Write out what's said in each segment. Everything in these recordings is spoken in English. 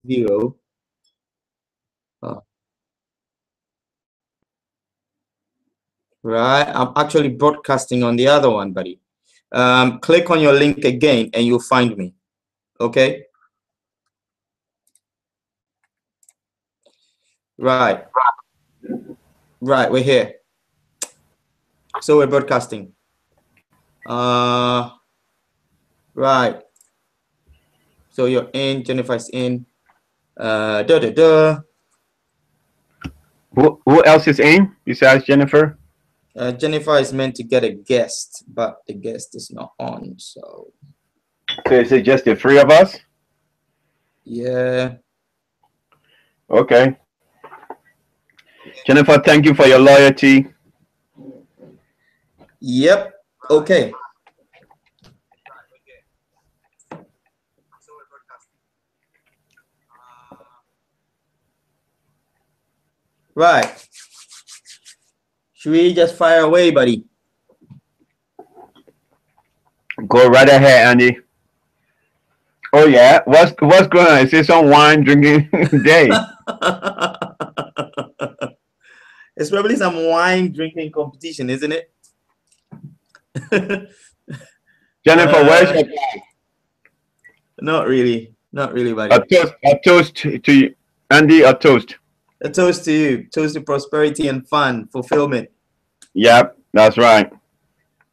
0. Right, I'm actually broadcasting on the other one, buddy. Click on your link again and you'll find me. Okay. Right, we're here. So we're broadcasting. Right. So you're in, Jennifer's in. Who else is in besides Jennifer? Jennifer is meant to get a guest, but the guest is not on. So is it just the three of us? Yeah. Okay. Jennifer, thank you for your loyalty. Yep. Okay. Right. Should we just fire away, buddy? Go right ahead, Andy. Oh yeah, what's going on? Is this some wine drinking day? It's probably some wine drinking competition, isn't it? Jennifer, where's your bag? Not really, buddy. A toast to you, Andy. A toast. A toast to you. Toast to prosperity and fun, fulfillment. Yep, that's right.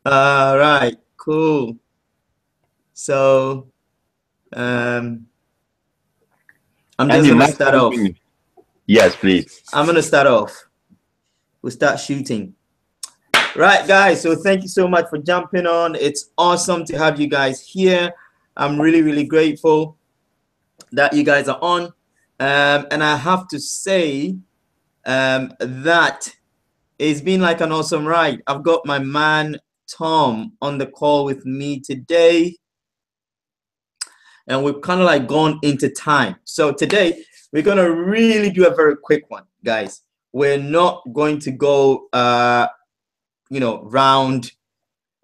All right, cool. So, I'm just gonna start off. Yes, please. I'm gonna start off. We'll start shooting. Right, guys. So thank you so much for jumping on. It's awesome to have you guys here. I'm really, really grateful that you guys are on. And I have to say that it's been like an awesome ride. I've got my man Tom on the call with me today. And we've kind of like gone into time. So today we're going to really do a very quick one, guys. We're not going to go, round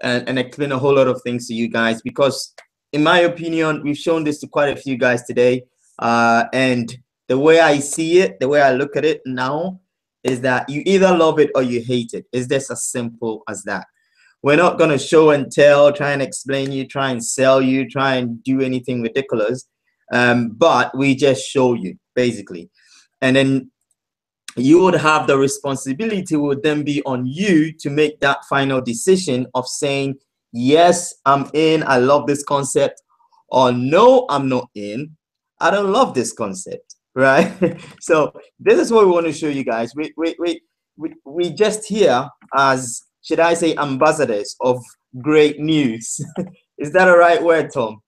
and explain a whole lot of things to you guys, because in my opinion, we've shown this to quite a few guys today. And the way I see it, the way I look at it now is that you either love it or you hate it. It's just as simple as that. We're not going to show and tell, try and explain you, try and sell you, try and do anything ridiculous. But we just show you, basically. And then you would have the responsibility would then be on you to make that final decision of saying, yes, I'm in, I love this concept, or no, I'm not in, I don't love this concept, right? So this is what we want to show you guys. We just here as, should I say, ambassadors of great news. Is that a right word, Tom?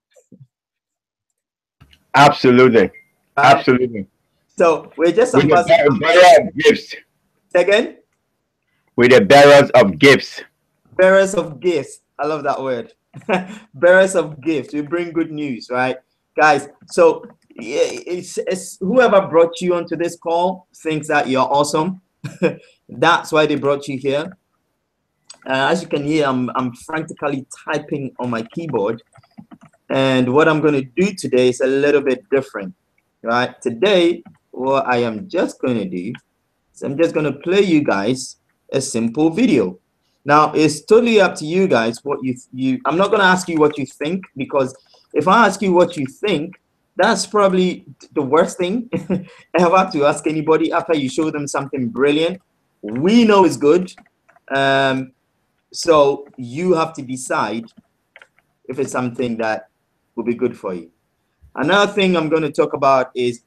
Absolutely. Absolutely. So we're just ambassadors of gifts. Again? We're the bearers of gifts. Bearers of gifts. I love that word. Bearers of gifts. We bring good news, right? Guys, so it's whoever brought you onto this call thinks that you're awesome. That's why they brought you here. As you can hear, I'm frantically typing on my keyboard. And what I'm going to do today is a little bit different, right? Today, what I am just going to do is I'm just going to play you guys a simple video. Now, it's totally up to you guys what I'm not going to ask you what you think, because if I ask you what you think, that's probably the worst thing ever to ask anybody after you show them something brilliant. We know it's good. So you have to decide if it's something that will be good for you. Another thing I'm going to talk about is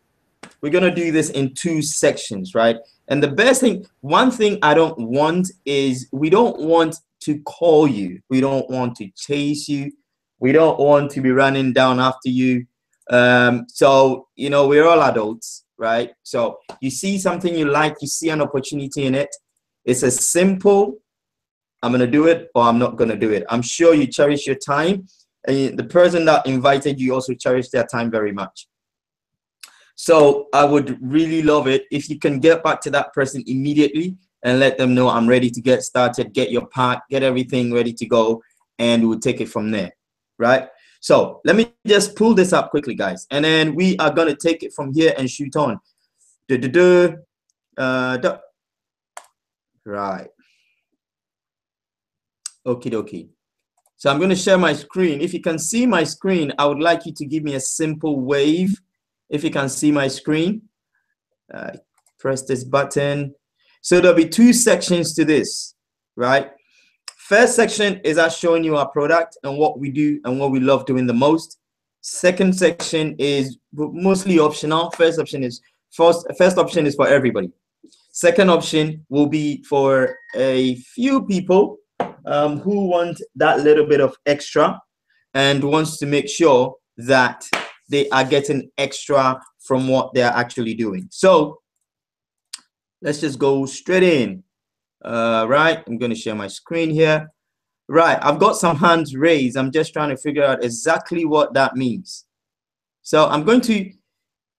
we're going to do this in 2 sections, right? And the best thing, one thing I don't want is we don't want to call you. We don't want to chase you. We don't want to be running down after you. So, we're all adults, right? So you see something you like, you see an opportunity in it. It's a simple, I'm going to do it or I'm not going to do it. I'm sure you cherish your time. And the person that invited you also cherish their time very much. So I would really love it if you can get back to that person immediately and let them know I'm ready to get started, get your pack, get everything ready to go, and we'll take it from there, right? So let me just pull this up quickly, guys, and then we are gonna take it from here and shoot on. Right. Okie dokie. So I'm going to share my screen. If you can see my screen, I would like you to give me a simple wave. If you can see my screen, press this button. So there'll be two sections to this, right? First section is us showing you our product and what we do and what we love doing the most. Second section is mostly optional. First option is for everybody. Second option will be for a few people who want that little bit of extra and wants to make sure that they are getting extra from what they're actually doing. So let's just go straight in. Right, I'm going to share my screen here. Right, I've got some hands raised. I'm just trying to figure out exactly what that means. So I'm going to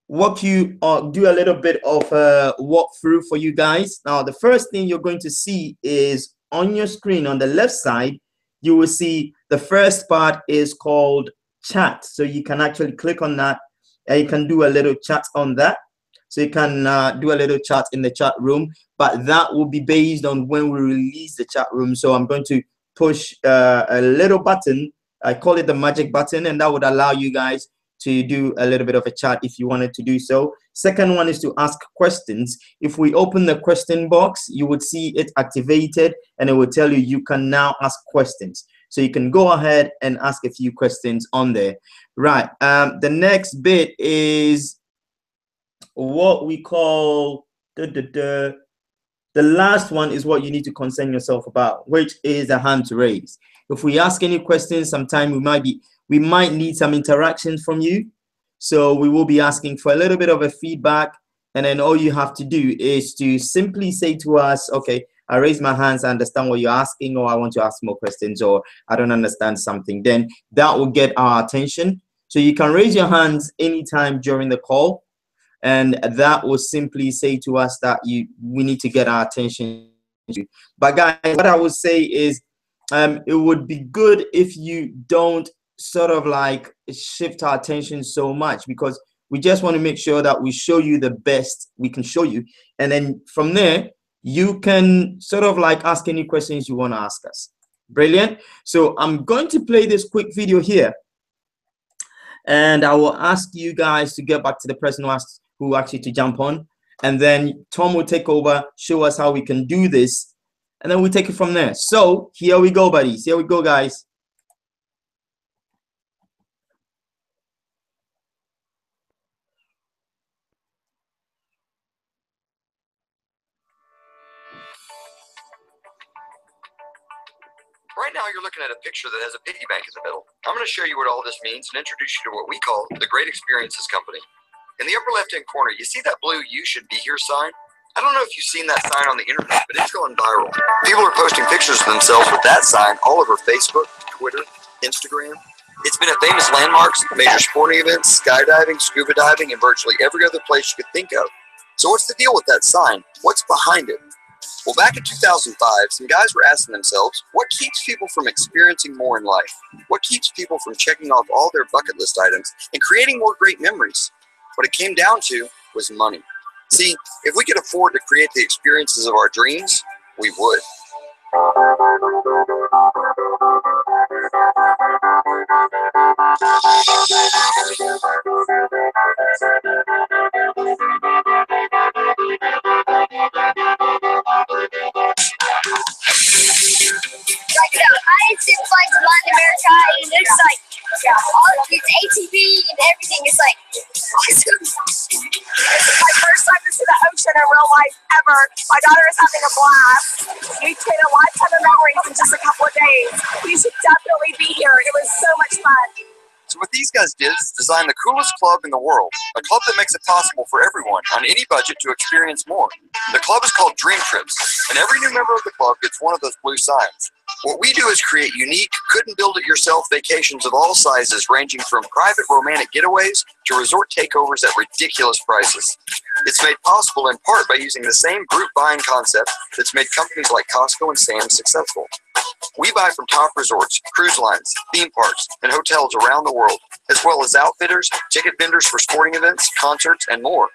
walk you do a little bit of a walkthrough for you guys. Now, the first thing you're going to see is on your screen on the left side, you will see the first part is called chat. So you can actually click on that and you can do a little chat on that. So you can do a little chat in the chat room, but that will be based on when we release the chat room. So I'm going to push a little button. I call it the magic button, and that would allow you guys to do a little bit of a chat if you wanted to do so. Second one is to ask questions. If we open the question box, you would see it activated and it will tell you can now ask questions. So you can go ahead and ask a few questions on there. Right, the next bit is what we call the last one is what you need to concern yourself about, which is a hand to raise. If we ask any questions, sometime we might need some interaction from you. So we will be asking for a little bit of a feedback. And then all you have to do is to simply say to us, okay, I raise my hands, I understand what you're asking, or I want to ask more questions, or I don't understand something. Then that will get our attention. So you can raise your hands anytime during the call. And that will simply say to us that we need to get our attention. But guys, what I would say is it would be good if you don't sort of like shift our attention so much, because we just want to make sure that we show you the best we can show you. And then from there, you can sort of like ask any questions you want to ask us. Brilliant. So I'm going to play this quick video here. And I will ask you guys to get back to the person who actually to jump on. And then Tom will take over, show us how we can do this. And then we take it from there. So here we go, buddies. Here we go, guys. Right now, you're looking at a picture that has a piggy bank in the middle. I'm going to show you what all this means and introduce you to what we call the Great Experiences Company. In the upper left-hand corner, you see that blue "You Should Be Here" sign? I don't know if you've seen that sign on the internet, but it's going viral. People are posting pictures of themselves with that sign all over Facebook, Twitter, Instagram. It's been at famous landmarks, major sporting events, skydiving, scuba diving, and virtually every other place you could think of. So what's the deal with that sign? What's behind it? Well, back in 2005, some guys were asking themselves, what keeps people from experiencing more in life? What keeps people from checking off all their bucket list items and creating more great memories? What it came down to was money. See, if we could afford to create the experiences of our dreams, we would. Check it out. I had zip lines in Latin America, and it's like, all of it's ATV and everything. It's like awesome. This is my first time to see the ocean in real life ever. My daughter is having a blast. We created a lifetime of memories in just a couple of days. You should definitely be here. It was so much fun. So what these guys did is design the coolest club in the world, a club that makes it possible for everyone on any budget to experience more. The club is called Dream Trips, and every new member of the club gets one of those blue signs. What we do is create unique, couldn't-build-it-yourself vacations of all sizes, ranging from private romantic getaways to resort takeovers at ridiculous prices. It's made possible in part by using the same group buying concept that's made companies like Costco and Sam's successful. We buy from top resorts, cruise lines, theme parks, and hotels around the world, as well as outfitters, ticket vendors for sporting events, concerts, and more.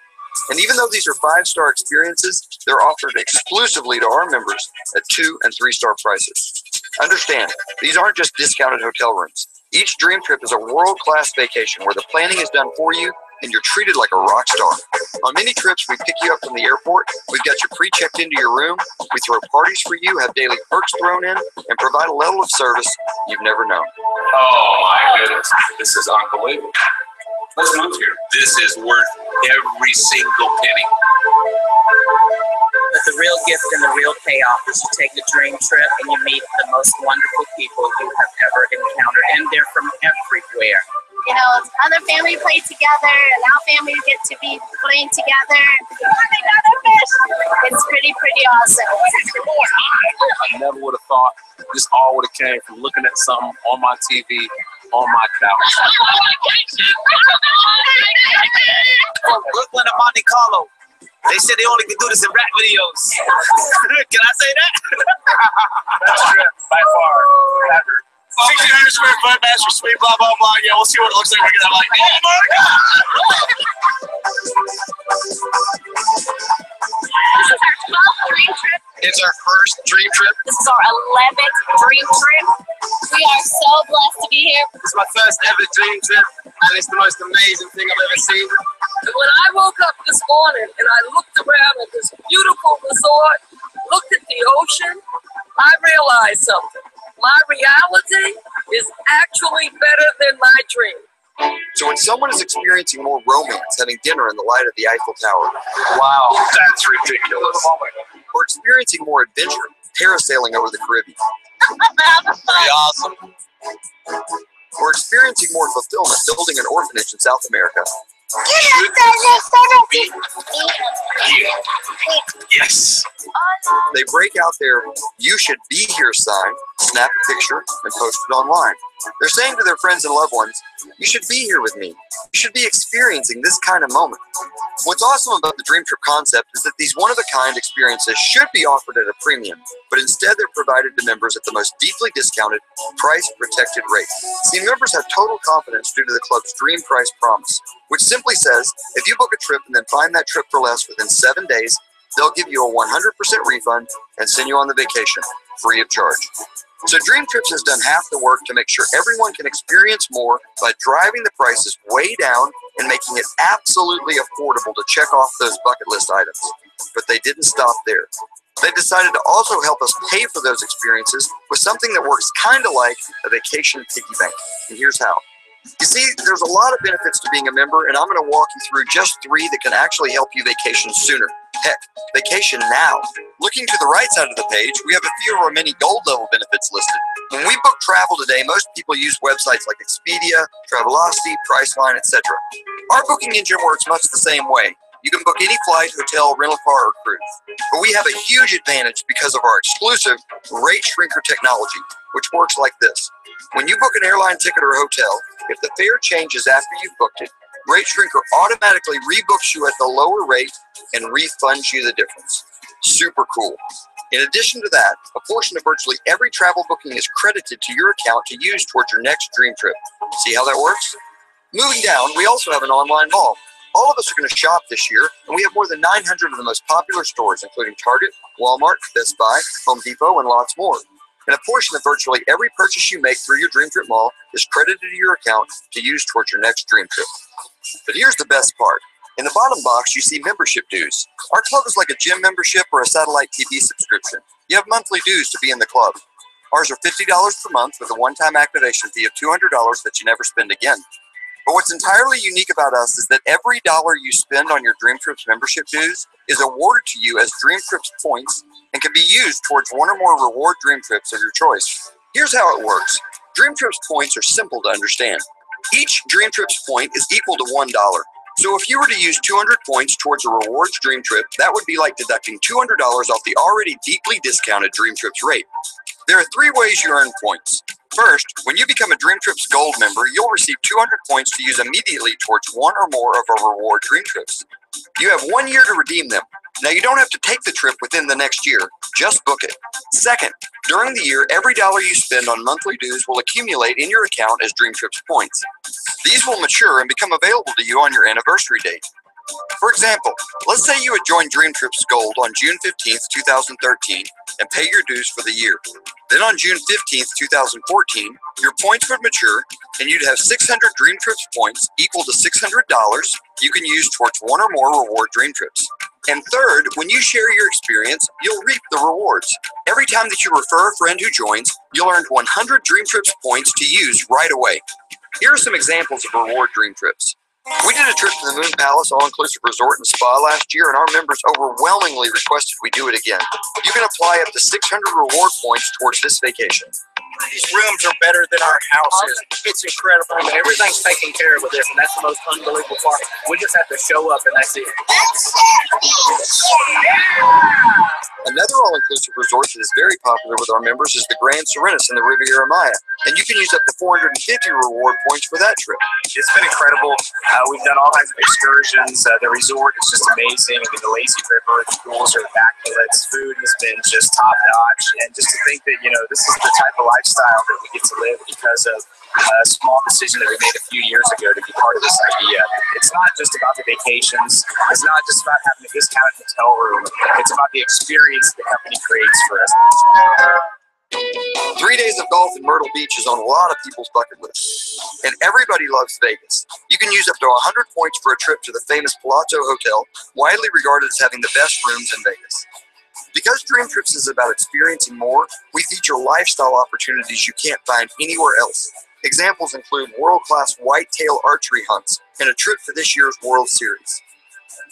And even though these are 5-star experiences, they're offered exclusively to our members at 2- and 3-star prices. Understand, these aren't just discounted hotel rooms. Each dream trip is a world-class vacation where the planning is done for you and you're treated like a rock star. On many trips, we pick you up from the airport, we've got you pre-checked into your room, we throw parties for you, have daily perks thrown in, and provide a level of service you've never known. Oh my goodness, this is unbelievable. Let's move here. This is worth every single penny. But the real gift and the real payoff is you take a dream trip and you meet the most wonderful people you have ever encountered, and they're from everywhere. You know, other family play together, and our family get to be playing together. It's pretty awesome. I never would have thought this all would have came from looking at something on my TV, on my couch. From Brooklyn to Monte Carlo. They said they only can do this in rap videos. Can I say that? Best trip by far ever. 1,600 square foot, master suite, blah, blah, blah. Yeah, we'll see what it looks like when we get that. Like, oh my God! This is our 12th dream trip. It's our first dream trip. This is our 11th dream trip. We are so blessed to be here. It's my first ever dream trip, and it's the most amazing thing I've ever seen. And when I woke up this morning and I looked around at this beautiful resort, looked at the ocean, I realized something. My reality is actually better than my dream. So when someone is experiencing more romance, having dinner in the light of the Eiffel Tower, Wow, that's ridiculous. or experiencing more adventure, parasailing over the Caribbean, Pretty awesome. or experiencing more fulfillment, building an orphanage in South America, Yes. they break out their "you should be here" sign, snap a picture, and post it online. They're saying to their friends and loved ones, "You should be here with me. You should be experiencing this kind of moment." What's awesome about the Dream Trip concept is that these one-of-a-kind experiences should be offered at a premium, but instead they're provided to members at the most deeply discounted, price-protected rate. See, members have total confidence due to the club's Dream Price Promise, which simply says, if you book a trip and then find that trip for less within 7 days, they'll give you a 100% refund and send you on the vacation, free of charge. So Dream Trips has done half the work to make sure everyone can experience more by driving the prices way down and making it absolutely affordable to check off those bucket list items. But they didn't stop there. They decided to also help us pay for those experiences with something that works kind of like a vacation piggy bank. And here's how. You see, there's a lot of benefits to being a member, and I'm going to walk you through just 3 that can actually help you vacation sooner. Heck, vacation now. Looking to the right side of the page, we have a few of our many gold level benefits listed. When we book travel today, most people use websites like Expedia, Travelocity, Priceline, etc. Our booking engine works much the same way. You can book any flight, hotel, rental car, or cruise. But we have a huge advantage because of our exclusive Rate Shrinker technology, which works like this. When you book an airline ticket or hotel, if the fare changes after you've booked it, Rate Shrinker automatically rebooks you at the lower rate and refunds you the difference. Super cool. In addition to that, a portion of virtually every travel booking is credited to your account to use towards your next dream trip. See how that works? Moving down, we also have an online mall. All of us are going to shop this year, and we have more than 900 of the most popular stores, including Target, Walmart, Best Buy, Home Depot, and lots more. And a portion of virtually every purchase you make through your Dream Trip Mall is credited to your account to use towards your next dream trip. But here's the best part. In the bottom box, you see membership dues. Our club is like a gym membership or a satellite TV subscription. You have monthly dues to be in the club. Ours are $50 per month with a one-time activation fee of $200 that you never spend again. But what's entirely unique about us is that every dollar you spend on your Dream Trips membership dues is awarded to you as Dream Trips points and can be used towards one or more reward Dream Trips of your choice. Here's how it works. Dream Trips points are simple to understand. Each Dream Trips point is equal to $1. So if you were to use 200 points towards a rewards Dream Trip, that would be like deducting $200 off the already deeply discounted Dream Trips rate. There are 3 ways you earn points. First, when you become a Dream Trips Gold member, you'll receive 200 points to use immediately towards one or more of our reward Dream Trips. You have 1 year to redeem them. Now, you don't have to take the trip within the next year. Just book it. Second, during the year, every dollar you spend on monthly dues will accumulate in your account as Dream Trips points. These will mature and become available to you on your anniversary date. For example, let's say you had joined Dream Trips Gold on June 15th, 2013 and pay your dues for the year. Then on June 15th, 2014, your points would mature and you'd have 600 Dream Trips points equal to $600 you can use towards one or more reward Dream Trips. And third, when you share your experience, you'll reap the rewards. Every time that you refer a friend who joins, you'll earn 100 Dream Trips points to use right away. Here are some examples of reward Dream Trips. We did a trip to the Moon Palace All-Inclusive Resort and Spa last year, and our members overwhelmingly requested we do it again. You can apply up to 600 reward points towards this vacation. These rooms are better than our houses. It's incredible. Everything's taken care of with this, and that's the most unbelievable part. We just have to show up, and that's it. Another all-inclusive resort that is very popular with our members is the Grand Serenus in the Riviera Maya, and you can use up to 450 reward points for that trip. It's been incredible. We've done all kinds of excursions. The resort is just amazing. I mean, the lazy river, the pools are immaculate. Food has been just top notch, and just to think that this is the type of lifestyle that we get to live because of a small decision that we made a few years ago to be part of this idea. It's not just about the vacations. It's not just about having a discounted hotel room. It's about the experience the company creates for us. 3 days of golf in Myrtle Beach is on a lot of people's bucket list. And everybody loves Vegas. You can use up to 100 points for a trip to the famous Palazzo Hotel, widely regarded as having the best rooms in Vegas. Because Dream Trips is about experiencing more, we feature lifestyle opportunities you can't find anywhere else. Examples include world-class whitetail archery hunts and a trip for this year's World Series.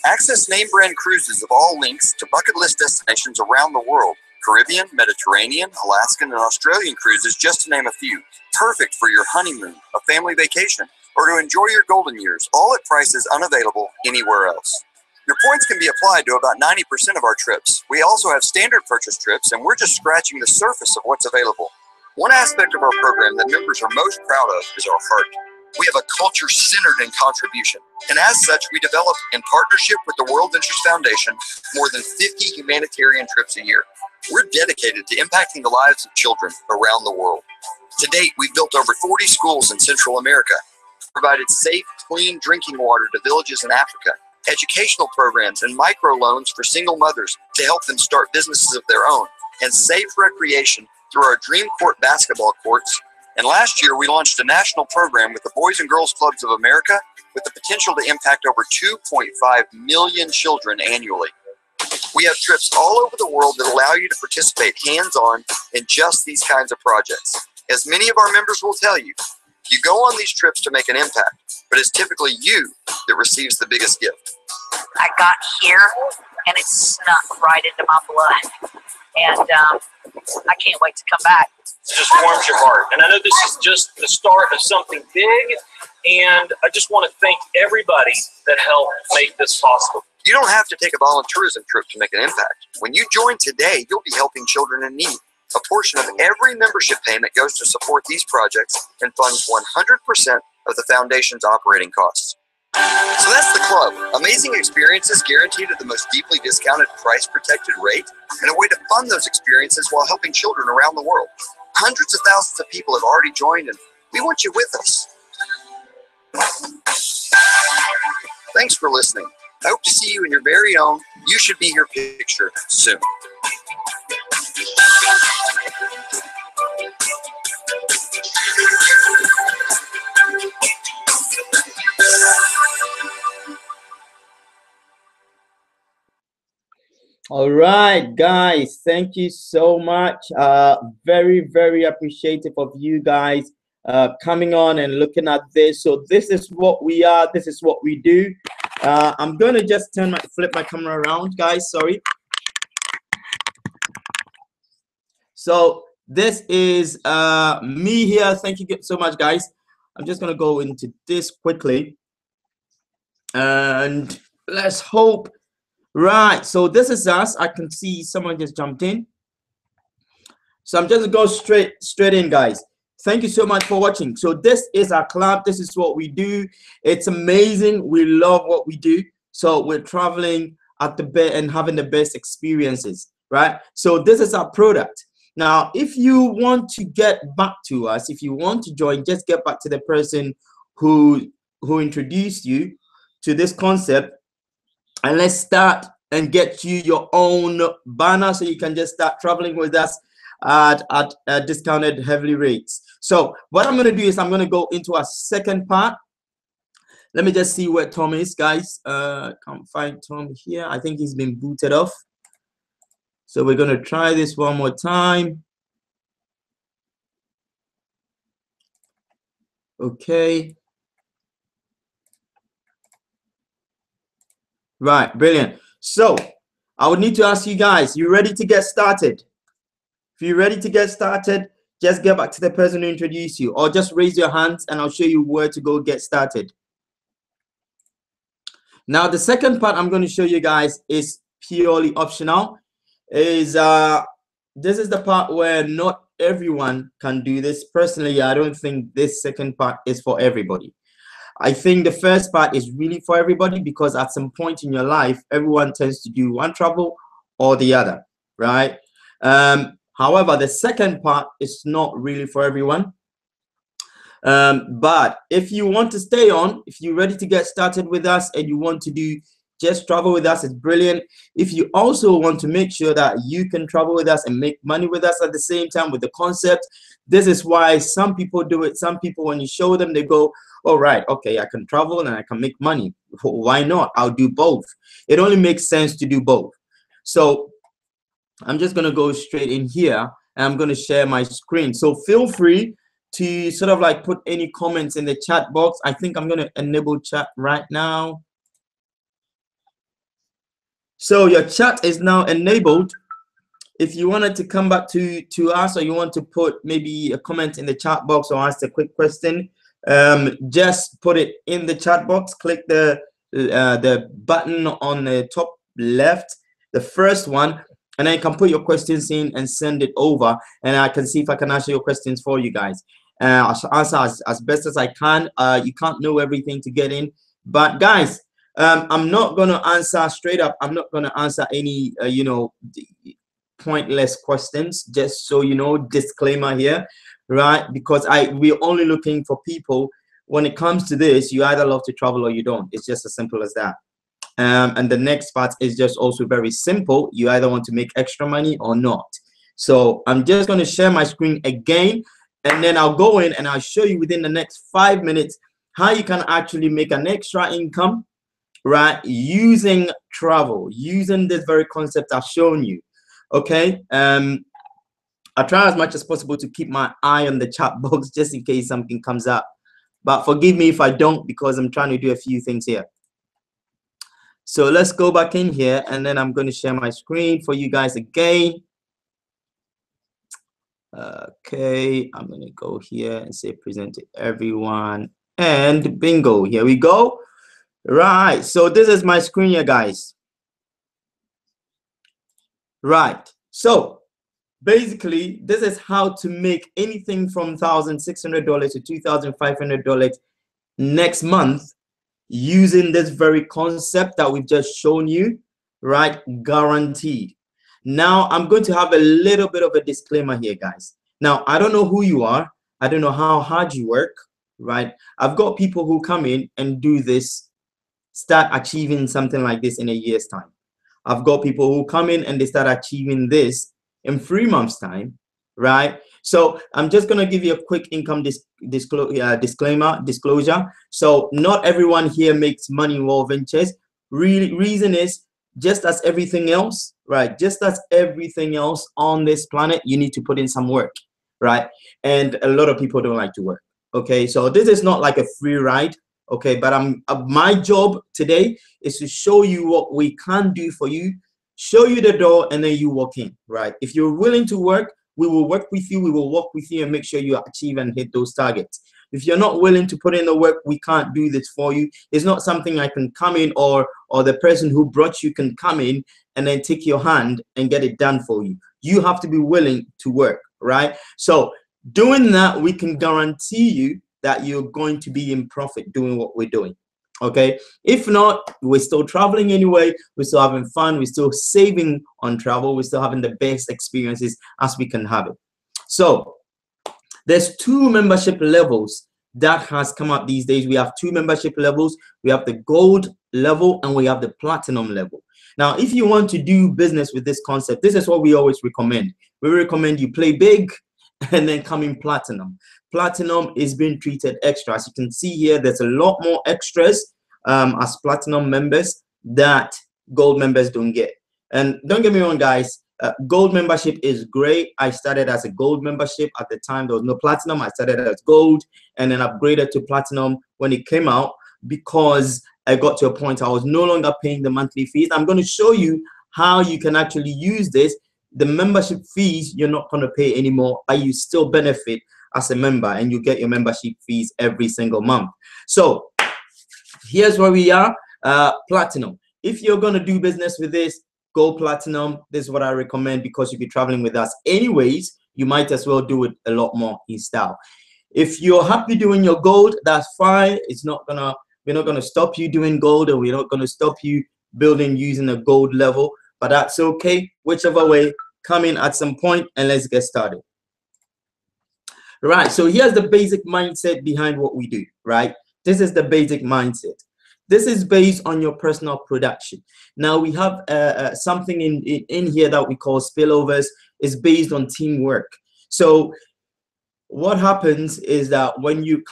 Access name brand cruises of all lengths to bucket list destinations around the world. Caribbean, Mediterranean, Alaskan, and Australian cruises, just to name a few. Perfect for your honeymoon, a family vacation, or to enjoy your golden years, all at prices unavailable anywhere else. Your points can be applied to about 90% of our trips. We also have standard purchase trips, and we're just scratching the surface of what's available. One aspect of our program that members are most proud of is our heart. We have a culture centered in contribution, and as such, we develop, in partnership with the World Interest Foundation, more than 50 humanitarian trips a year. We're dedicated to impacting the lives of children around the world. To date, we've built over 40 schools in Central America, provided safe, clean drinking water to villages in Africa, educational programs and microloans for single mothers to help them start businesses of their own, and safe recreation through our Dream Court basketball courts. And last year, we launched a national program with the Boys and Girls Clubs of America with the potential to impact over 2.5 million children annually. We have trips all over the world that allow you to participate hands-on in just these kinds of projects. As many of our members will tell you, you go on these trips to make an impact, but it's typically you that receives the biggest gift. I got here and it snuck right into my blood. And I can't wait to come back. It just warms your heart. And I know this is just the start of something big, and I just want to thank everybody that helped make this possible. You don't have to take a volunteerism trip to make an impact. When you join today, you'll be helping children in need. A portion of every membership payment goes to support these projects and funds 100% of the foundation's operating costs. So that's the club. Amazing experiences guaranteed at the most deeply discounted, price-protected rate, and a way to fund those experiences while helping children around the world. Hundreds of thousands of people have already joined, and we want you with us. Thanks for listening. I hope to see you in your very own You Should Be Here picture soon. All right, guys, thank you so much. Very, very appreciative of you guys coming on and looking at this. So this is what we are. This is what we do. I'm going to just flip my camera around, guys. Sorry. So this is me here. Thank you so much, guys. I'm just going to go into this quickly. And let's hope. Right, so this is us. I can see someone just jumped in. So I'm just going to go straight in, guys. Thank you so much for watching. So this is our club. This is what we do. It's amazing. We love what we do. So we're traveling at the best and having the best experiences, right? So this is our product. Now, if you want to get back to us, if you want to join, just get back to the person who introduced you to this concept, and let's start and get you your own banner so you can just start traveling with us at discounted heavily rates. So what I'm going to do is I'm going to go into our second part. Let me just see where Tom is, guys. Can't find Tom here. I think he's been booted off. So we're going to try this one more time. Okay. Right, brilliant. So I would need to ask you guys, you ready to get started? If you're ready to get started, just get back to the person who introduced you, or just raise your hands and I'll show you where to go get started. Now, the second part I'm going to show you guys is purely optional. This is the part where not everyone can do this. Personally, I don't think this second part is for everybody. I think the first part is really for everybody, because at some point in your life, everyone tends to do one travel or the other, right? However, the second part is not really for everyone. But if you want to stay on, if you're ready to get started with us and you want to do just travel with us, it's brilliant. If you also want to make sure that you can travel with us and make money with us at the same time with the concept, this is why some people do it. Some people, when you show them, they go, all right, okay, I can travel and I can make money. Why not? I'll do both. It only makes sense to do both. So I'm just going to go straight in here and I'm going to share my screen. So feel free to sort of like put any comments in the chat box. I think I'm going to enable chat right now. So your chat is now enabled. If you wanted to come back to us, or you want to put maybe a comment in the chat box or ask a quick question, just put it in the chat box. Click the button on the top left, the first one, and then you can put your questions in and send it over, and I can see if I can answer your questions for you guys. I'll answer as best as I can. You can't know everything to get in, but guys, I'm not going to answer straight up. I'm not going to answer any pointless questions, just so you know, disclaimer here, right? Because we're only looking for people. When it comes to this, you either love to travel or you don't. It's just as simple as that. And the next part is just also very simple. You either want to make extra money or not. So I'm just going to share my screen again, and then I'll go in and I'll show you within the next 5 minutes how you can actually make an extra income, right, using travel, using this very concept I've shown you. Okay, I try as much as possible to keep my eye on the chat box just in case something comes up, but forgive me if I don't, because I'm trying to do a few things here. So let's go back in here, and then I'm going to share my screen for you guys again. Okay, I'm going to go here and say present to everyone, and bingo, here we go. Right, so this is my screen here, guys. Right, so basically this is how to make anything from $1,600 to $2,500 next month using this very concept that we've just shown you, right? Guaranteed. Now I'm going to have a little bit of a disclaimer here, guys. Now, I don't know who you are. I don't know how hard you work, right? I've got people who come in and do this, start achieving something like this in a year's time. I've got people who come in and they start achieving this in 3 months' time, right? So I'm just going to give you a quick income disclosure. So not everyone here makes money in World Ventures. Reason is, just as everything else, right? Just as everything else on this planet, you need to put in some work, right? And a lot of people don't like to work. Okay, so this is not like a free ride. Okay, but my job today is to show you what we can do for you, show you the door, and then you walk in, right? If you're willing to work, we will work with you, we will walk with you and make sure you achieve and hit those targets. If you're not willing to put in the work, we can't do this for you. It's not something I can come in, or the person who brought you can come in and then take your hand and get it done for you. You have to be willing to work, right? So doing that, we can guarantee you that you're going to be in profit doing what we're doing. Okay, if not, we're still traveling anyway, we're still having fun, we're still saving on travel, we're still having the best experiences as we can have it. So there's 2 membership levels that has come up these days. We have 2 membership levels. We have the gold level and we have the platinum level. Now, if you want to do business with this concept, this is what we always recommend. We recommend you play big and then come in platinum. Platinum is being treated extra. As you can see here, there's a lot more extras as platinum members that gold members don't get. And don't get me wrong, guys, gold membership is great. I started as a gold membership. At the time, there was no platinum. I started as gold and then upgraded to platinum when it came out, because I got to a point I was no longer paying the monthly fees. I'm going to show you how you can actually use this. The membership fees you're not going to pay anymore, but you still benefit as a member and you get your membership fees every single month. So here's where we are. Platinum. If you're going to do business with this, go platinum. This is what I recommend, because you'll be traveling with us anyways. You might as well do it a lot more in style. If you're happy doing your gold, that's fine. We're not gonna stop you doing gold, and we're not gonna stop you building using a gold level, but that's okay. Whichever way, come in at some point and let's get started. Right, so here's the basic mindset behind what we do, right? This is the basic mindset. This is based on your personal production. Now we have something in here that we call spillovers. Is based on teamwork. So what happens is that when you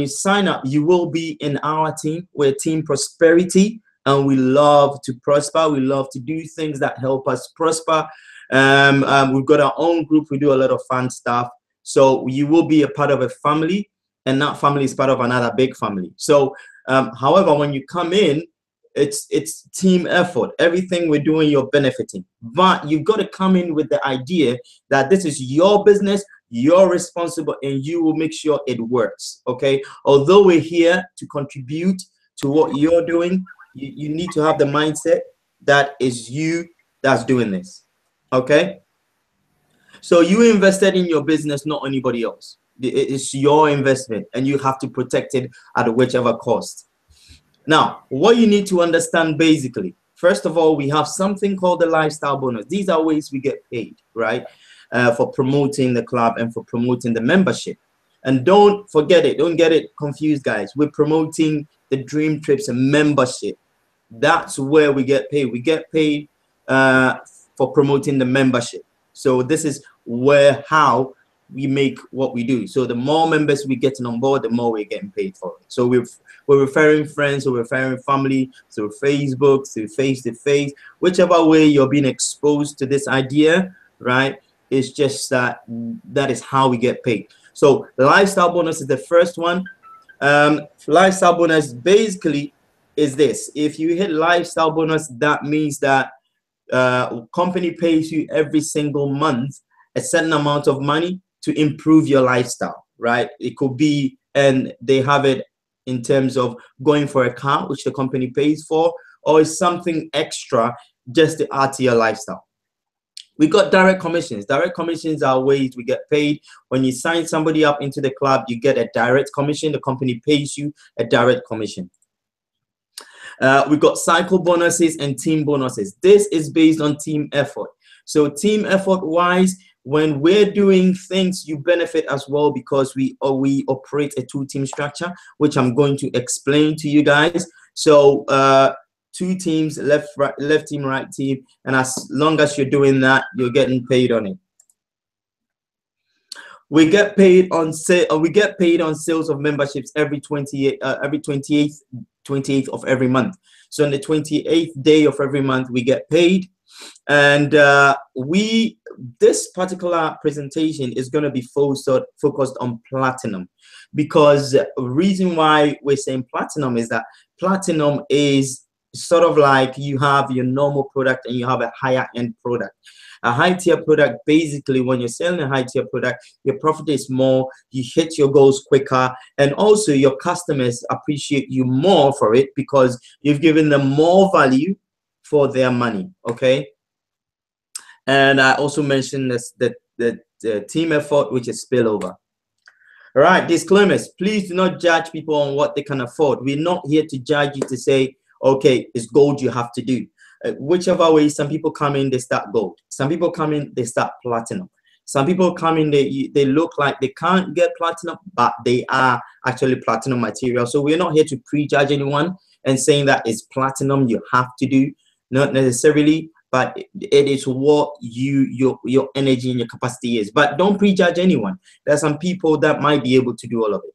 sign up, you will be in our team. We're Team Prosperity, and we love to prosper. We love to do things that help us prosper. We've got our own group. We do a lot of fun stuff. So you will be a part of a family, and that family is part of another big family. So however, when you come in, it's team effort. Everything we're doing, you're benefiting. But you've got to come in with the idea that this is your business, you're responsible, and you will make sure it works. Okay, although we're here to contribute to what you're doing, you need to have the mindset that is you that's doing this. Okay, so you invested in your business, not anybody else. It's your investment, and you have to protect it at whichever cost. Now, what you need to understand basically, first of all, we have something called the lifestyle bonus. These are ways we get paid, right? For promoting the club and for promoting the membership. And don't forget it. Don't get it confused, guys. We're promoting the Dream Trips membership. That's where we get paid. We get paid for promoting the membership. So this is how we make what we do. So the more members we get on board, the more we're getting paid for it. So we're referring friends, we're referring family, through Facebook, through face-to-face, whichever way you're being exposed to this idea, right? It's just that is how we get paid. So the lifestyle bonus is the first one. Lifestyle bonus basically is this. If you hit lifestyle bonus, that means that company pays you every single month a certain amount of money to improve your lifestyle, right? It could be, and they have it in terms of going for a car, which the company pays for, or it's something extra just to add to your lifestyle. We got direct commissions. Direct commissions are ways we get paid. When you sign somebody up into the club, you get a direct commission. The company pays you a direct commission. We've got cycle bonuses and team bonuses. This is based on team effort. So team effort wise, when we're doing things, you benefit as well, because we operate a 2-team structure, which I'm going to explain to you guys. So 2 teams, left team, right team, and as long as you're doing that, you're getting paid on it. We get paid on sales of memberships every 28th of every month. So on the 28th day of every month, we get paid. And this particular presentation is going to be focused on platinum, because the reason why we're saying platinum is that platinum is sort of like you have your normal product and you have a higher end product. A high tier product, basically when you're selling a high tier product, your profit is more, you hit your goals quicker, and also your customers appreciate you more for it because you've given them more value for their money. Okay, and I also mentioned this, the team effort, which is spillover. All right, disclaimers. Please do not judge people on what they can afford. We're not here to judge you to say, okay, it's gold you have to do. Whichever way, some people come in, they start gold. Some people come in, they start platinum. Some people come in, they look like they can't get platinum, but they are actually platinum material. So we're not here to prejudge anyone and saying that it's platinum you have to do. Not necessarily, but it is what your energy and your capacity is. But don't prejudge anyone. There are some people that might be able to do all of it.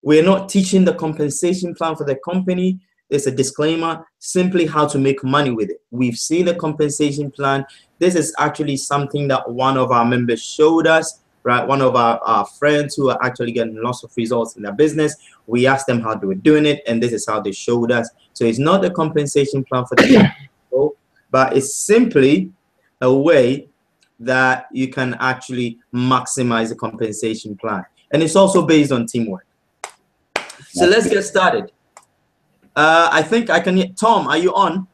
We're not teaching the compensation plan for the company. There's a disclaimer, simply how to make money with it. We've seen the compensation plan. This is actually something that one of our members showed us, right? One of our friends who are actually getting lots of results in their business. We asked them how they were doing it, and this is how they showed us. So it's not the compensation plan for the people, but it's simply a way that you can actually maximize the compensation plan. And it's also based on teamwork. So let's get started. I think I can hear Tom. Are you on?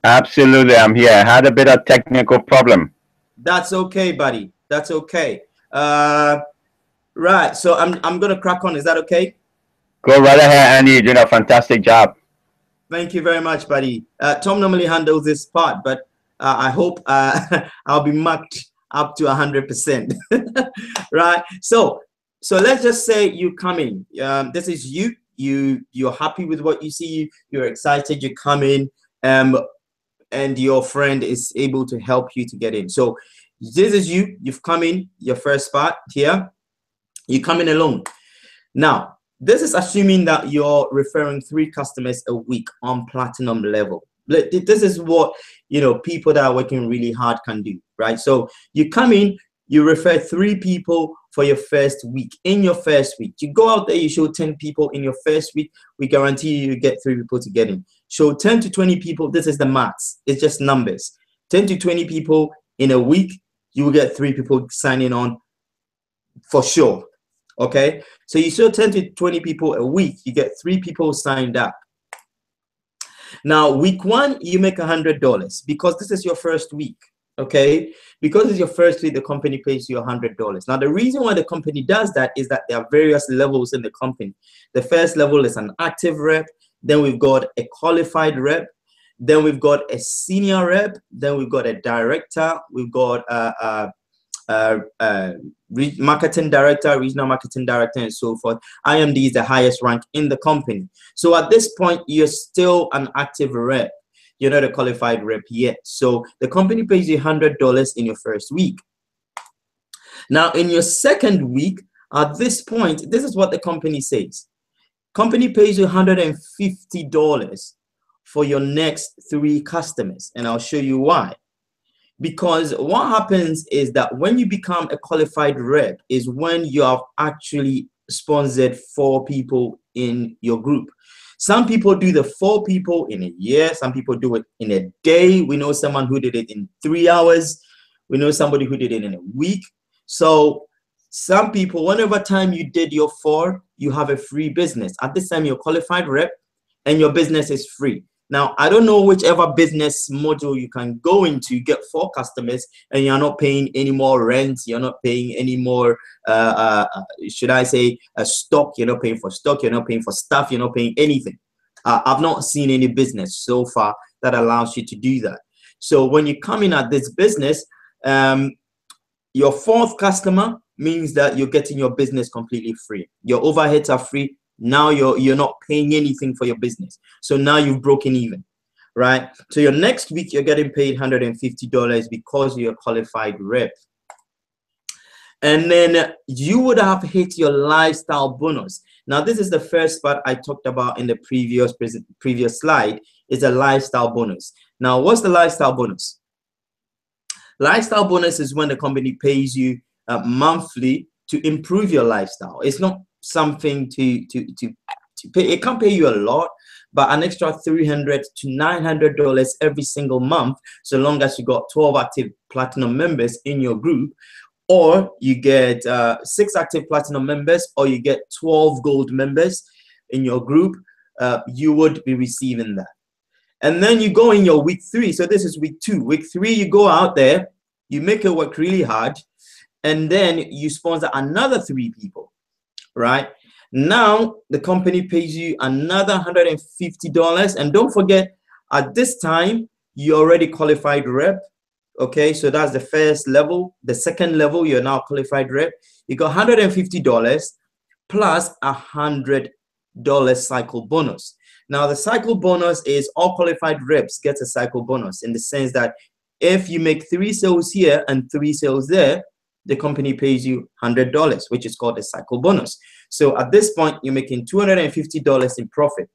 Absolutely, I'm here. I had a bit of technical problem. That's okay, buddy. That's okay. Right. So I'm gonna crack on. Is that okay? Go right ahead, Andy. You're doing a fantastic job. Thank you very much, buddy. Tom normally handles this part, but I hope I'll be marked up to 100%. Right. So let's just say you come in. This is you. You're happy with what you see. You're excited. You come in, and your friend is able to help you to get in. So this is you. You've come in your first spot here. You come in alone. Now, this is assuming that you're referring 3 customers a week on platinum level. This is what, you know, people that are working really hard can do, right? So you come in, you refer 3 people for your first week. In your first week, you go out there, you show 10 people in your first week, we guarantee you get 3 people to get in. Show 10 to 20 people, this is the maths, it's just numbers. 10 to 20 people in a week, you will get 3 people signing on for sure. Okay, so you show 10 to 20 people a week, you get 3 people signed up. Now, week 1, you make $100 because this is your first week. Okay, because it's your first week, the company pays you $100. Now, the reason why the company does that is that there are various levels in the company. The first level is an active rep, then we've got a qualified rep, then we've got a senior rep, then we've got a director, we've got marketing director, regional marketing director, and so forth. IMD is the highest rank in the company. So at this point, you're still an active rep. You're not a qualified rep yet. So the company pays you $100 in your first week. Now, in your second week, at this point, this is what the company says. Company pays you $150 for your next 3 customers. And I'll show you why. Because what happens is that when you become a qualified rep is when you have actually sponsored 4 people in your group. Some people do the 4 people in a year. Some people do it in a day. We know someone who did it in 3 hours. We know somebody who did it in a week. So some people, whenever time you did your 4, you have a free business. At this time, you're a qualified rep and your business is free. Now, I don't know whichever business module you can go into, get 4 customers and you're not paying any more rent. You're not paying any more, should I say, stock. You're not paying for stock. You're not paying for stuff. You're not paying anything. I've not seen any business so far that allows you to do that. So when you come in at this business, your 4th customer means that you're getting your business completely free. Your overheads are free. Now you're not paying anything for your business. So now you've broken even, right? So your next week, you're getting paid $150 because you're a qualified rep. And then you would have hit your lifestyle bonus. Now, this is the first part I talked about in the previous slide, is a lifestyle bonus. Now, what's the lifestyle bonus? Lifestyle bonus is when the company pays you monthly to improve your lifestyle. It's not something to pay. It can't pay you a lot, but an extra $300 to $900 every single month, so long as you got 12 active platinum members in your group, or you get 6 active platinum members, or you get 12 gold members in your group, you would be receiving that. And then you go in your week 3. So this is week 2. Week 3, you go out there, you make it work really hard, and then you sponsor another 3 people. right? Now the company pays you another $150, and don't forget, at this time you already qualified rep. Okay, so that's the first level. The second level, you're now qualified rep. You got $150 plus $100 cycle bonus. Now the cycle bonus is all qualified reps get a cycle bonus, in the sense that if you make 3 sales here and 3 sales there, the company pays you $100, which is called a cycle bonus. So at this point, you're making $250 in profit.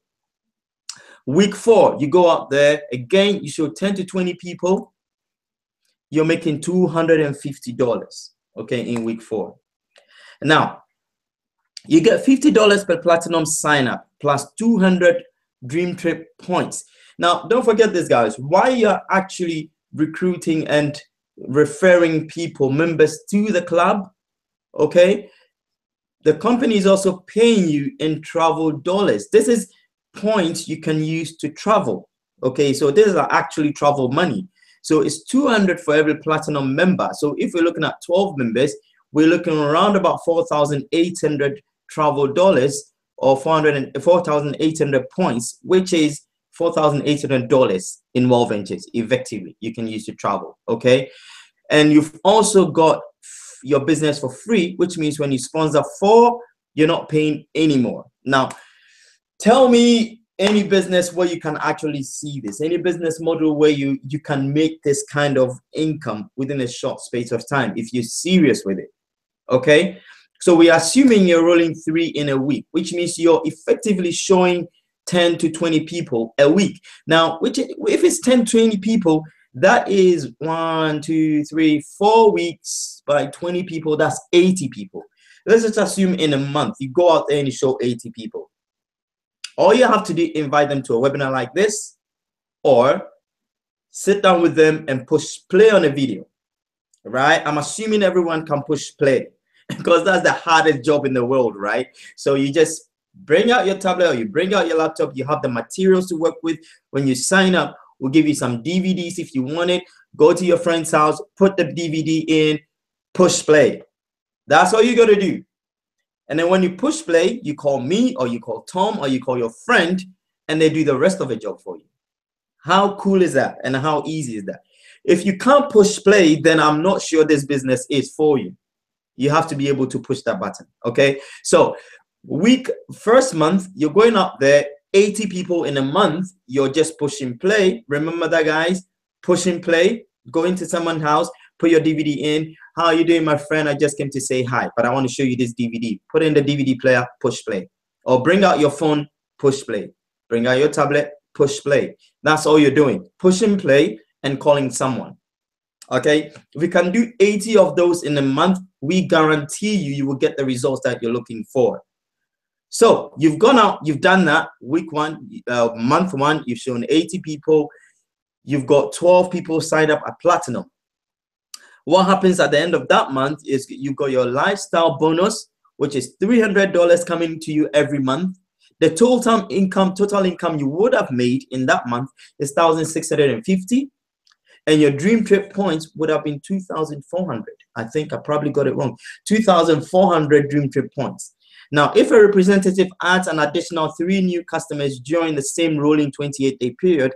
Week 4, you go out there again, you show 10 to 20 people, you're making $250, okay, in week 4. Now, you get $50 per platinum sign up plus 200 Dream Trip points. Now, don't forget this, guys. Why you're actually recruiting and referring people, members to the club, okay, the company is also paying you in travel dollars. This is points you can use to travel, okay? So these are actually travel money. So it's 200 for every platinum member. So if we're looking at 12 members, we're looking around about 4,800 travel dollars, or 4,800 points, which is $4,800 in World Ventures effectively you can use to travel, okay? And you've also got your business for free, which means when you sponsor 4, you're not paying anymore. Now, tell me any business where you can actually see this, any business model where you can make this kind of income within a short space of time if you're serious with it, okay? So we're assuming you're rolling 3 in a week, which means you're effectively showing 10 to 20 people a week. Now, if it's 10 to 20 people, that is 1, 2, 3, 4 weeks by 20 people, that's 80 people. Let's just assume in a month, you go out there and you show 80 people. All you have to do, invite them to a webinar like this, or sit down with them and push play on a video, right? I'm assuming everyone can push play because that's the hardest job in the world, right? So you just bring out your tablet or you bring out your laptop, you have the materials to work with. When you sign up, we'll give you some DVDs if you want it. Go to your friend's house, put the DVD in, push play. That's all you got to do. And then when you push play, you call me or you call Tom or you call your friend, and they do the rest of the job for you. How cool is that? And how easy is that? If you can't push play, then I'm not sure this business is for you. You have to be able to push that button, okay? So first month, you're going up there, 80 people in a month, you're just pushing play. Remember that, guys? Pushing play, go into someone's house, put your DVD in. How are you doing, my friend? I just came to say hi, but I want to show you this DVD. Put in the DVD player, push play. Or bring out your phone, push play. Bring out your tablet, push play. That's all you're doing. Pushing play and calling someone. Okay? If we can do 80 of those in a month, we guarantee you will get the results that you're looking for. So you've gone out, you've done that. Week 1, month 1, you've shown 80 people. You've got 12 people signed up at Platinum. What happens at the end of that month is you've got your lifestyle bonus, which is $300 coming to you every month. The total income you would have made in that month is $1,650, and your Dream Trip points would have been 2,400. I think I probably got it wrong. 2,400 Dream Trip points. Now, if a representative adds an additional 3 new customers during the same rolling 28-day period,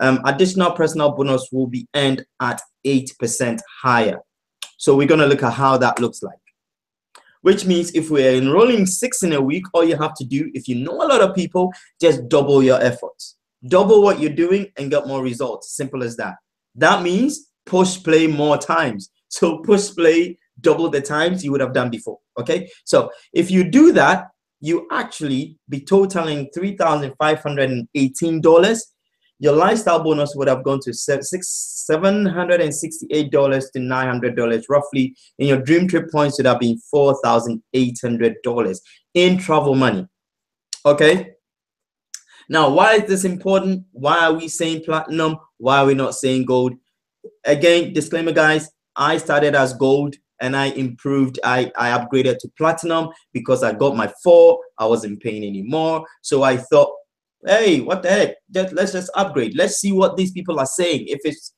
additional personal bonus will be earned at 8% higher. So we're going to look at how that looks like. Which means if we're enrolling 6 in a week, all you have to do, if you know a lot of people, just double your efforts. Double what you're doing and get more results. Simple as that. That means push play more times. So push play double the times you would have done before. Okay, so if you do that, you actually be totaling $3,518. Your lifestyle bonus would have gone to $768 to $900 roughly, and your Dream Trip points would have been $4,800 in travel money. Okay, now why is this important? Why are we saying platinum? Why are we not saying gold? Again, disclaimer, guys, I started as gold and I improved, I upgraded to platinum because I got my 4, I wasn't paying anymore. So I thought, hey, what the heck, let's just upgrade. Let's see what these people are saying, if it's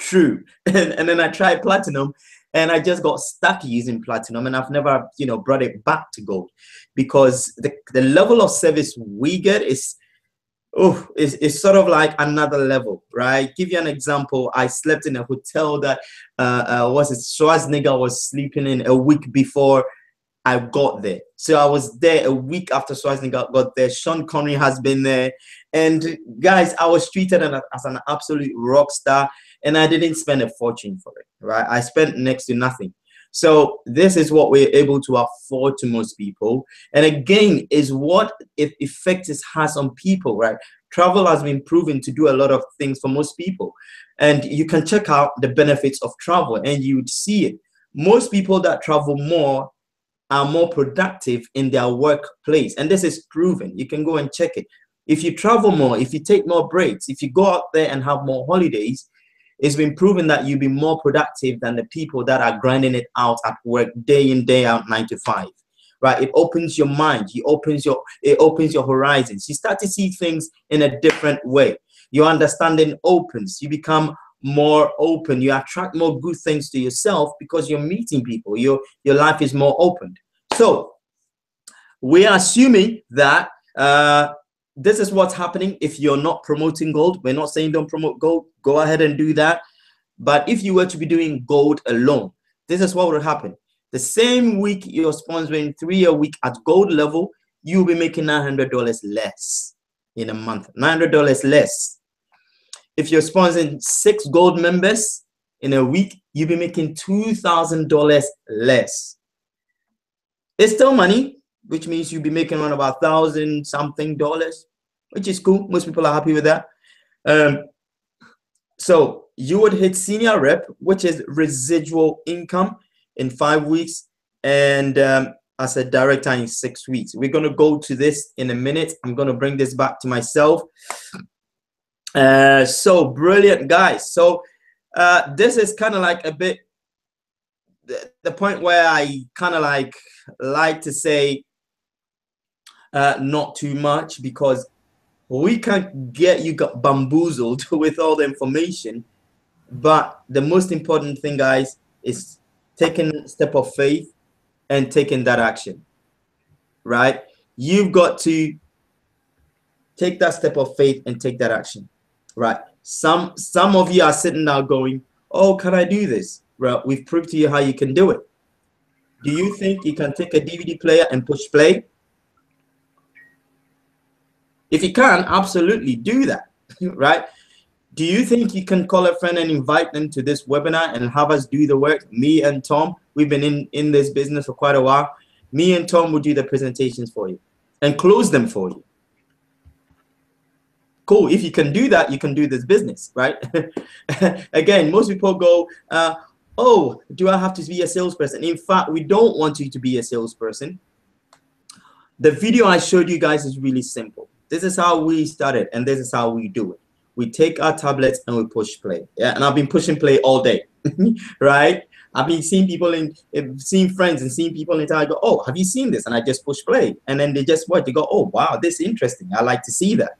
true. And then I tried platinum and I just got stuck using platinum, and I've never, you know, brought it back to gold, because the level of service we get is, oh, it's sort of like another level, right? Give you an example. I slept in a hotel that Schwarzenegger was sleeping in a week before I got there. So I was there a week after Schwarzenegger got there. Sean Connery has been there. And guys, I was treated as an absolute rock star, and I didn't spend a fortune for it, right? I spent next to nothing. So this is what we're able to afford to most people. And again, is what effect it has on people, right? Travel has been proven to do a lot of things for most people. And you can check out the benefits of travel and you would see it. Most people that travel more are more productive in their workplace. And this is proven. You can go and check it. If you travel more, if you take more breaks, if you go out there and have more holidays, it's been proven that you'll be more productive than the people that are grinding it out at work day in, day out, 9 to 5. Right? It opens your mind. It opens your horizons. You start to see things in a different way. Your understanding opens. You become more open. You attract more good things to yourself because you're meeting people. Your life is more open. So we are assuming that this is what's happening if you're not promoting gold. We're not saying don't promote gold. Go ahead and do that. But if you were to be doing gold alone, this is what would happen. The same week you're sponsoring 3 a week at gold level, you'll be making $900 less in a month. $900 less. If you're sponsoring 6 gold members in a week, you'll be making $2,000 less. It's still money, which means you'll be making around about $1,000 something, which is cool. Most people are happy with that. So you would hit senior rep, which is residual income, in 5 weeks, and as a director in 6 weeks. We're going to go to this in a minute. I'm going to bring this back to myself. So brilliant, guys. So this is kind of like a bit the point where I kind of like to say not too much, because we can get you bamboozled with all the information. But the most important thing, guys, is taking a step of faith and taking that action, right? You've got to take that step of faith and take that action, right? Some of you are sitting now going, oh, can I do this? Well, we've proved to you how you can do it. Do you think you can take a DVD player and push play? If you can, absolutely do that, right? Do you think you can call a friend and invite them to this webinar and have us do the work? Me and Tom, we've been in this business for quite a while. Me and Tom will do the presentations for you and close them for you. Cool. If you can do that, you can do this business, right? Again, most people go, oh, do I have to be a salesperson? In fact, we don't want you to be a salesperson. The video I showed you guys is really simple. This is how we started, and this is how we do it. We take our tablets and we push play. Yeah, and I've been pushing play all day, right? I've been seeing people seeing friends and seeing people in town. I go, oh, have you seen this? And I just push play, and then they just watch. They go, oh, wow, this is interesting. I like to see that.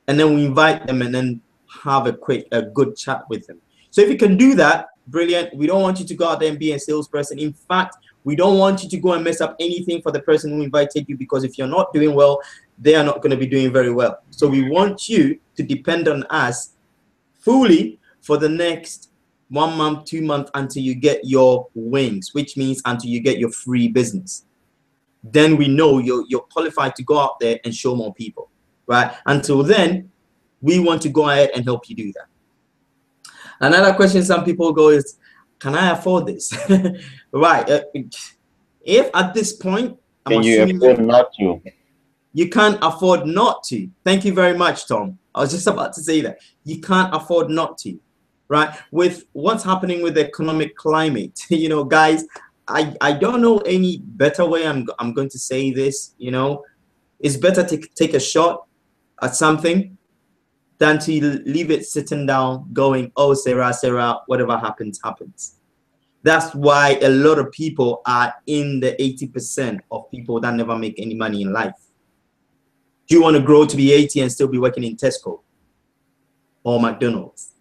And then we invite them and then have a good chat with them. So if you can do that, brilliant. We don't want you to go out there and be a salesperson. In fact, we don't want you to go and mess up anything for the person who invited you, because if you're not doing well, they are not going to be doing very well. So we want you to depend on us fully for the next 1 month, 2 months, until you get your wings, which means until you get your free business. Then we know you're qualified to go out there and show more people, right? Until then, we want to go ahead and help you do that. Another question some people go is, can I afford this? Right. If at this point, I'm assuming you not to. You can't afford not to. Thank you very much, Tom. I was just about to say that. You can't afford not to, right? With what's happening with the economic climate, you know, guys, I don't know any better way I'm going to say this, you know. It's better to take a shot at something than to leave it sitting down going, oh, Sarah, whatever happens, happens. That's why a lot of people are in the 80% of people that never make any money in life. Do you want to grow to be 80 and still be working in Tesco or McDonald's?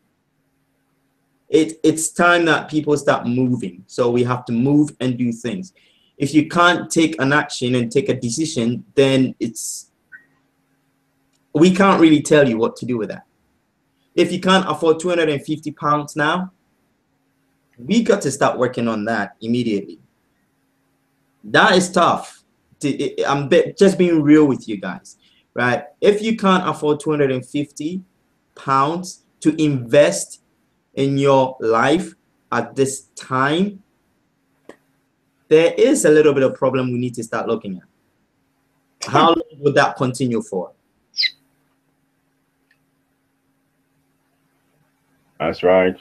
it's time that people start moving. So we have to move and do things. If you can't take an action and take a decision, then we can't really tell you what to do with that. If you can't afford £250 now, we got to start working on that immediately. That is tough. I'm just being real with you guys, right? If you can't afford £250 to invest in your life at this time, there is a little bit of problem we need to start looking at. How long would that continue for? That's right.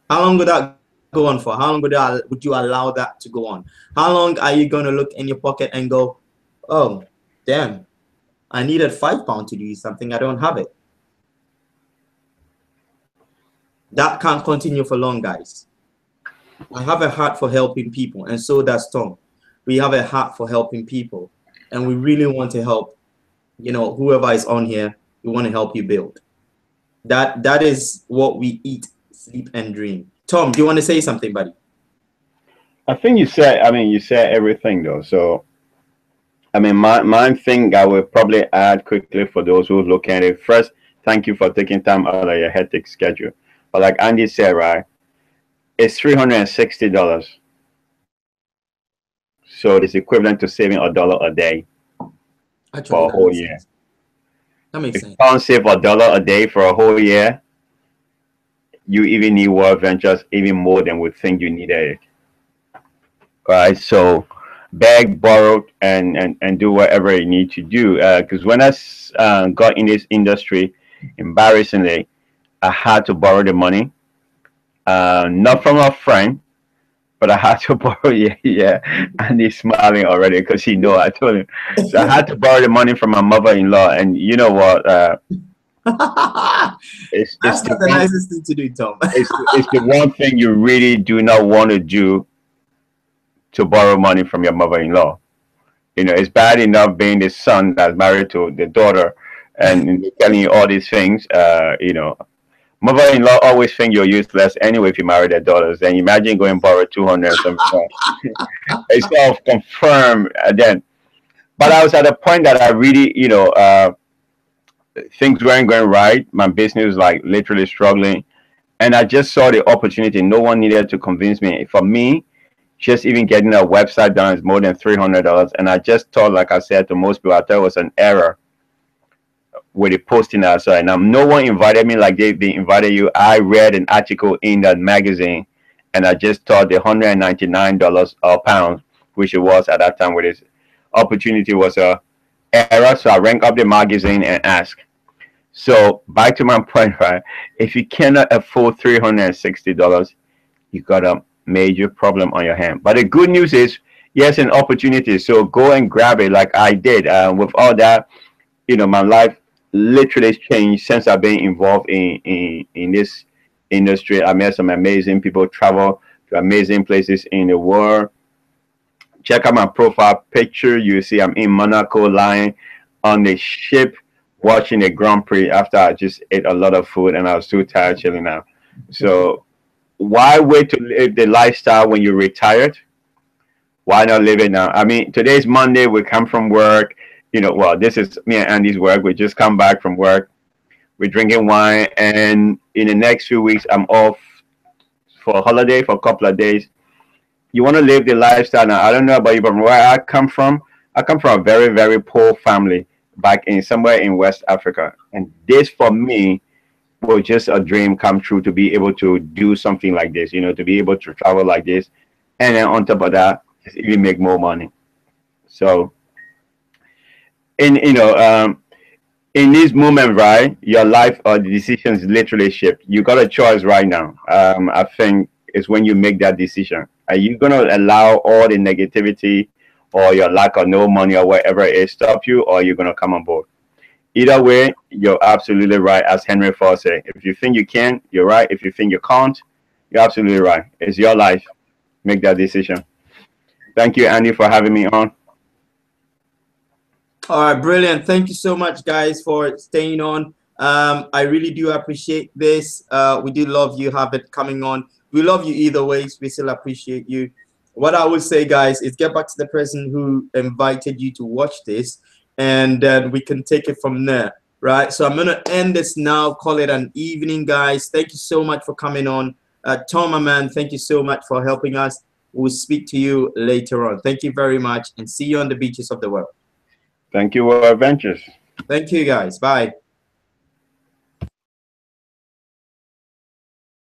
How long would that go on for? How long would you allow that to go on? How long are you going to look in your pocket and go, oh, damn, I needed £5 to do something, I don't have it? That can't continue for long, guys. I have a heart for helping people, and so does Tom. We have a heart for helping people, and we really want to help, you know, whoever is on here. We want to help you build. That is what we eat, sleep, and dream. Tom, do you want to say something, buddy? I think you said everything though. So, I mean, my thing I will probably add quickly for those who look at it. First, thank you for taking time out of your hectic schedule. But like Andy said, right, it's $360. So it's equivalent to saving $1 a day for a whole year. That makes sense. If you can't save $1 a day for a whole year, you even need World Ventures even more than we think you needed it. Right? So beg, borrow, and do whatever you need to do. Because when I got in this industry, embarrassingly, I had to borrow the money. Not from a friend, but I had to borrow. Yeah. And he's smiling already because he know I told him. So I had to borrow the money from my mother-in-law, and you know what? That's not the nicest thing to do, Tom. it's the one thing you really do not want to do, to borrow money from your mother-in-law. You know, it's bad enough being the son that's married to the daughter and telling you all these things. You know, mother-in-law always think you're useless anyway if you marry their daughters. Then imagine going borrow 200 or something. It's self-confirmed then. But I was at a point that I really, you know, things weren't going right. My business was like literally struggling. And I just saw the opportunity. No one needed to convince me. For me, just even getting a website done is more than $300. And I just thought, like I said to most people, I thought it was an error with the posting outside. Now, no one invited me like they invited you. I read an article in that magazine, and I just thought the $199 or pounds, which it was at that time with this opportunity, was a error. So I rang up the magazine and asked. So back to my point, right? If you cannot afford $360, you got a major problem on your hand. But the good news is, yes, an opportunity. So go and grab it like I did. With all that, you know, my life literally changed since I've been involved in this industry. I met some amazing people, travel to amazing places in the world. Check out my profile picture. You see I'm in Monaco, lying on the ship watching the Grand Prix after I just ate a lot of food and I was too tired chilling out. So why wait to live the lifestyle when you're retired? Why not live it now? I mean, today's Monday. We come from work. You know, well, this is me and Andy's work. We just come back from work. We're drinking wine. And in the next few weeks, I'm off for a holiday for a couple of days. You want to live the lifestyle now. I don't know about you, but where I come from a very, very poor family back in somewhere in West Africa. And this, for me, was just a dream come true to be able to do something like this, you know, to be able to travel like this. And then on top of that, just even make more money. So, in this moment, right, your life or the decisions literally shift. You got a choice right now. I think it's when you make that decision. Are you going to allow all the negativity or your lack of no money or whatever it is stop you, or are you going to come on board? Either way, you're absolutely right, as Henry Ford said. If you think you can, you're right. If you think you can't, you're absolutely right. It's your life. Make that decision. Thank you, Andy, for having me on. All right, brilliant. Thank you so much, guys, for staying on. I really do appreciate this. We do love you, have it coming on. We love you either ways. We still appreciate you. What I would say, guys, is get back to the person who invited you to watch this, and then we can take it from there, right? So I'm gonna end this now. Call it an evening, guys. Thank you so much for coming on. Tom, my man, thank you so much for helping us. We'll speak to you later on. Thank you very much, and see you on the beaches of the world. Thank you, World Ventures. Thank you, guys. Bye.